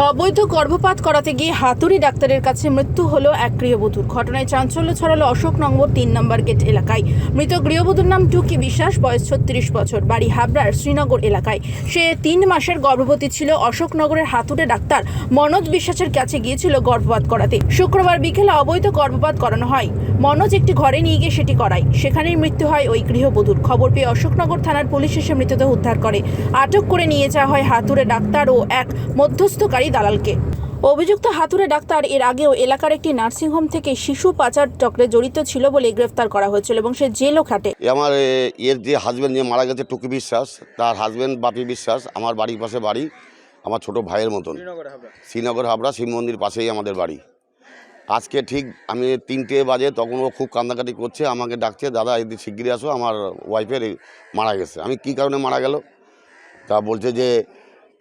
অবৈধ গর্ভপাত করাতে গিয়ে হাতুড়ি ডাক্তারের কাছে মৃত্যু হলো এক গৃহবধূর। ঘটনায় চাঞ্চল্য ছড়ালো অশোকনগর ৩ নম্বর গেট এলাকায়। মৃত গৃহবধূর নাম টুকি বিশ্বাস, বয়স ৩৬ বছর, বাড়ি হাবড়ার শ্রীনগর এলাকায়। সে ৩ মাসের গর্ভবতী ছিল। অশোকনগরের হাতুড়ে ডাক্তার মনোজ বিশ্বাসের কাছে গিয়েছিল গর্ভপাত করাতে। শুক্রবার বিকেলে অবৈধ গর্ভপাত করানো হয়। মনোজ একটি ঘরে নিয়ে গিয়ে সেটি করায়। সেখানেই মৃত্যু হয় ওই গৃহবধূর। খবর পেয়ে অশোকনগর থানার পুলিশ এসে মৃতদেহ উদ্ধার করে। আটক করে নিয়ে যাওয়া হয় হাতুড়ে ডাক্তার ও এক মধ্যস্থকারী দালালকে। অভিযুক্ত হাতুড়ে ডাক্তার এর আগেও এলাকার একটি নার্সিংহোম থেকে শিশু পাচার চক্রে জড়িত ছিল বলে গ্রেফতার করা হয়েছিল এবং সে জেলও খাটে। আমার এর যে হাজব্যান্ড যে মারা গেছে টুকি বিশ্বাস, তার হাজব্যান্ড বাপি বিশ্বাস আমার বাড়ির পাশে বাড়ি, আমার ছোট ভাইয়ের মতন। শ্রীনগর হাবড়া শিব মন্দির পাশেই আমাদের বাড়ি। আজকে ঠিক আমি 3টে বাজে, তখন ও খুব কান্নাকাটি করছে, আমাকে ডাকছে, দাদা এদিকে শিগগিরই আসো, আমার ওয়াইফের মারা গেছে। আমি কি কারণে মারা গেল তা বলছে যে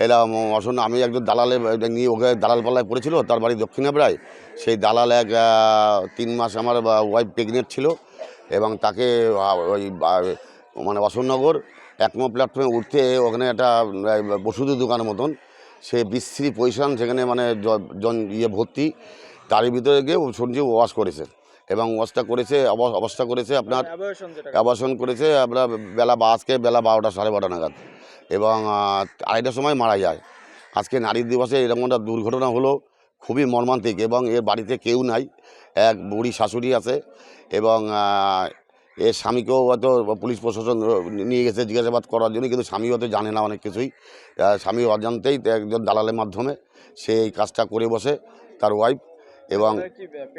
এরা অসন্ন, আমি একজন দালালে নিয়ে ওকে দালাল পাল্লায় পড়েছিল, তার বাড়ি দক্ষিণ হাবড়ায়। সেই দালাল 3 মাস আমার ওয়াইফ প্রেগনেন্ট ছিল এবং তাকে ওই মানে অশোকনগর 1 নম্বর প্ল্যাটফর্মে উঠতে ওখানে একটা ওষুধের দোকানের মতন সে বিশ্রী পজিশন, সেখানে মানে ভর্তি, তার ভিতরে গিয়ে শুনছি ওয়াশ করেছে এবং ওয়াশটা করেছে অবস্থা করেছে আপনার অ্যাবর্শন করেছে আপনার আজকে বেলা 12টা সাড়ে 12টা নাগাদ এবং 2:30টার সময় মারা যায়। আজকে নারী দিবসে এরকম একটা দুর্ঘটনা হলো, খুবই মর্মান্তিক। এবং এর বাড়িতে কেউ নাই, এক বুড়ি শাশুড়ি আছে এবং এর স্বামীকেও হয়তো পুলিশ প্রশাসন নিয়ে গেছে জিজ্ঞাসাবাদ করার জন্য, কিন্তু স্বামী হয়তো জানে না অনেক কিছুই। স্বামী অজান্তেই একজন দালালের মাধ্যমে সে এই কাজটা করে বসে তার ওয়াইফ। এবং